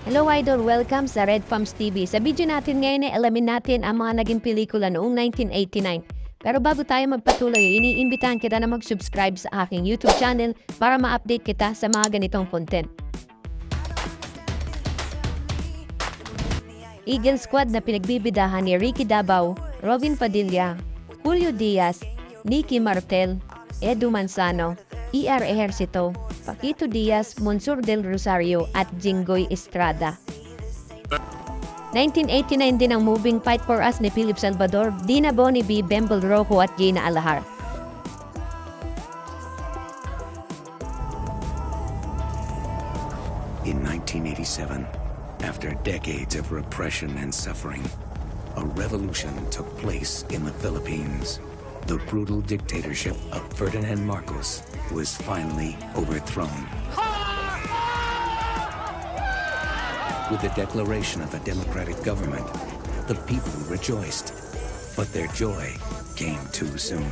Hello Idol! Welcome sa Red Farms TV. Sa video natin ngayon ay alamin natin ang mga naging pelikula noong 1989. Pero bago tayo magpatuloy, iniimbitahan kita na mag-subscribe sa aking YouTube channel para ma-update kita sa mga ganitong content. Eagle Squad na pinagbibidahan ni Ricky Dabao, Robin Padilla, Julio Diaz, Nicky Martel, Edu Manzano, E.R. Ejercito, Paquito Diaz, Monsur del Rosario at Jinggoy Estrada. 1989 din ang Moving Fight for Us ni Philip Salvador, Dina Boni B, Bembel Rojo at Gina Alahar. In 1987, after decades of repression and suffering, a revolution took place in the Philippines. The brutal dictatorship of Ferdinand Marcos was finally overthrown. With the declaration of a democratic government, the people rejoiced. But their joy came too soon.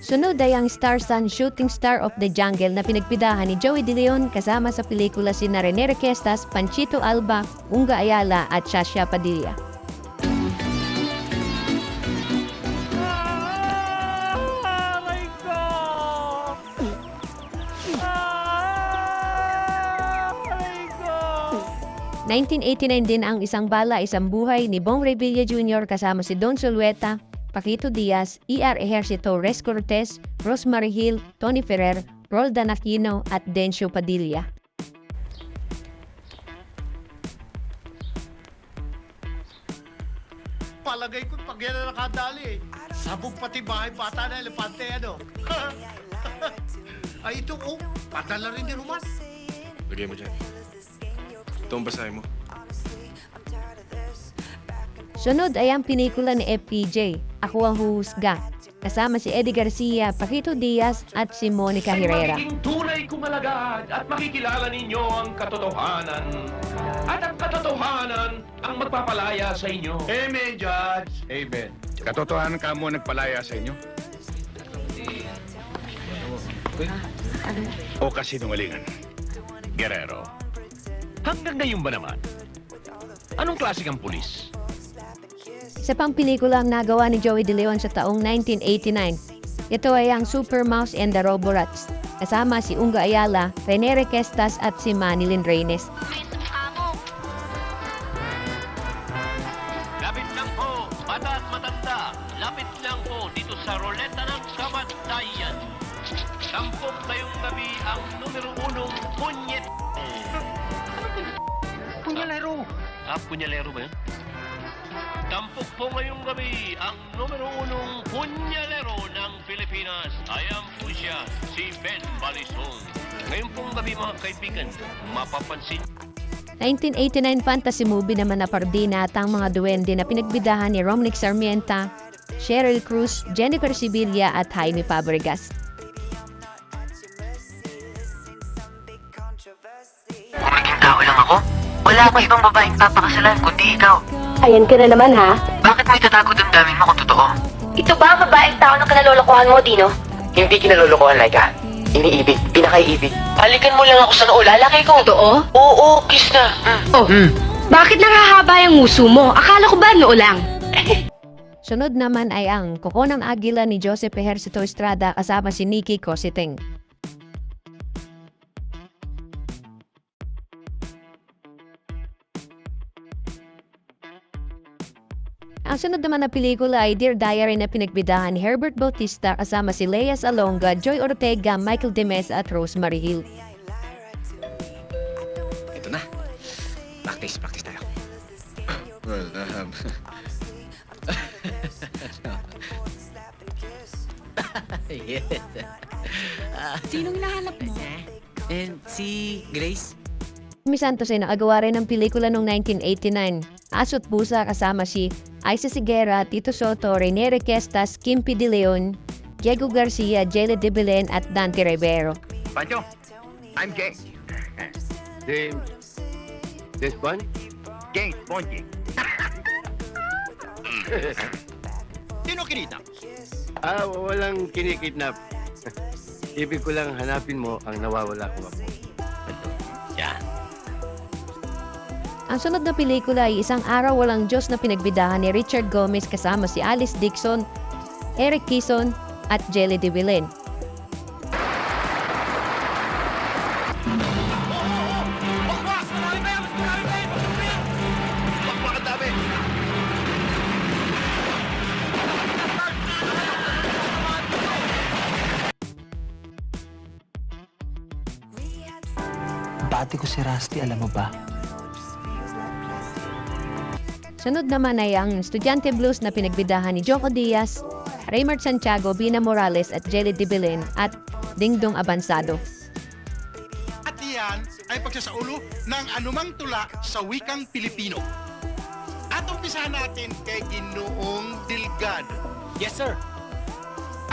Sunod ay ang Star Son Shooting Star of the Jungle na pinagbidahan ni Joey De Leon kasama sa pelikula sina Rene Requestas, Panchito Alba, Unga Ayala at Shasha Padilla. Aray ko! 1989 din ang Isang Bala, Isang Buhay ni Bong Revilla Jr. kasama si Don Zulueta, Paquito Diaz, E.R. Ejercito, Res Cortez, Rosemary Hill, Tony Ferrer, Roldan Aquino at Dencio Padilla. Palagay ko pag yan na nakadali eh. Sabog pati bahay bata na elepante ano. Ay ito oh, padala rin ni Roman. Lagay mo dyan. Ito ang basahin mo. Sunod ay ang pelikula ni FPJ, Ako Ang Huhusga, kasama si Eddie Garcia, Paquito Diaz at si Monica Herrera. Ay magiging tunay kong alagad at makikilala ninyo ang katotohanan. At ang katotohanan ang magpapalaya sa inyo. Amen, Judge. Amen. Katotohanan ka mo nagpalaya sa inyo? O kasinungalingan? Guerrero. Hanggang ngayon ba naman? Anong klase kang pulis? Isa pang pelikula ang nagawa ni Joey De Leon sa taong 1989. Ito ay ang Super Mouse and the Roborats, kasama si Unga Ayala, Rene Requestas at si Manilyn Reynes. Lapit lang po, bata at matanda. Lapit lang po dito sa Roleta ng Kamatayan. Tampok ngayong gabi ang numero 1 punyet. Punyalero. Punyalero ba yun? Tampok po ngayong gabi ang numero 1 punyalero ng Pilipinas. Ayan po siya, si Ben Balisong. Ngayon pong gabi mga kaibigan, mapapansin 1989 fantasy movie naman na pardina at ang mga duwende na pinagbidahan ni Romnick Sarmienta, Cheryl Cruz, Jennifer Sibilia at Jaime Fabregas. Kung naging tao lang ako, wala akong ibang babaeng papakasalan kundi ikaw. Ayan ka na naman ha. Bakit mo itatago damdamin mo kung totoo? Ito ba ang babaeng tao na kinalolokohan mo, Dino? Hindi kinalolokohan, Laika. Iniibig, pinakaiibig. Halikan mo lang ako sa noo, lalaki ko. Totoo? Oo, kiss na. Oh, bakit nakahaba yung nguso mo? Akala ko ba noo lang? Sunod naman ay ang Kuko ng Agila ni Joseph Ejercito Estrada kasama si Nikki Cositing. Ang sunod naman na pelikula ay Dear Diary na pinagbidahan ni Herbert Bautista kasama si Lea Salonga, Joy Ortega, Michael Demes at Rosemary Hill. Ito na. Practice tayo. Well, Yes. Sinong hinahanap mo? And si Grace? Mi Santos ay nakagawa rin ng pelikula noong 1989. Aso't Pusa kasama si Aiza Sigera, Tito Soto, Rene Requestas, Kimpi De Leon, Diego Garcia, Jelly De Belen at Dante Rivero. Pancho, I'm Jay. This one? Jay, Ponji. Sino kinita? Walang kinikidnap. Ibig ko lang hanapin mo ang nawawala kong apo. Yan. Ang sunod na pelikula ay Isang Araw Walang Diyos na pinagbidahan ni Richard Gomez kasama si Alice Dixon, Eric Kison at Jelly de Villen. Bati ko si Rusty, alam mo ba? Sunod naman ay ang Estudyante Blues na pinagbidahan ni Joco Diaz, Raymart Santiago, Bina Morales at Jelly de Villen at Dingdong Abansado. At iyan ay pagsasaulo ng anumang tula sa wikang Pilipino. At umpisahan natin kay Ginoong Delgado. Yes, sir.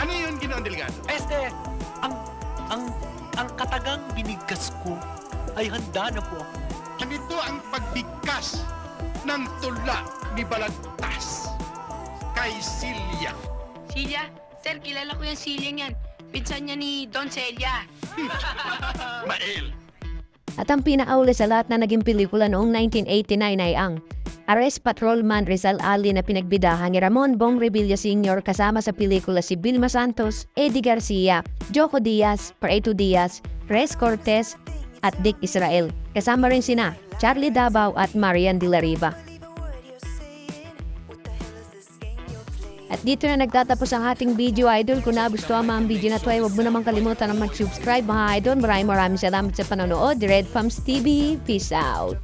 Ano yun, Ginoong Delgado? Ang katagang binigkas ko ay handa na po ako. Ganito ang pagbigkas ng tula ni Balagtas kay Silya. Silya? Sir, kilala ko yung Silya yan. Pinsan niya ni Don Celia. Mael. At ang pinakauli sa lahat na naging pelikula noong 1989 ay ang Arrest Patrolman Rizal Ali na pinagbidahan ni Ramon Bong Revilla Sr. kasama sa pelikula si Vilma Santos, Eddie Garcia, Joco Diaz, Pareto Diaz, Rez Cortez at Dick Israel. Kasama rin sina Charlie Davao at Marian de la Riva. At dito na nagtatapos ang ating video, idol. Kung nagustuhan mo ang video na ito, ay huwag mo namang kalimutan na mag-subscribe, mga idol. Maraming salamat sa panonood. Red Palms TV. Peace out.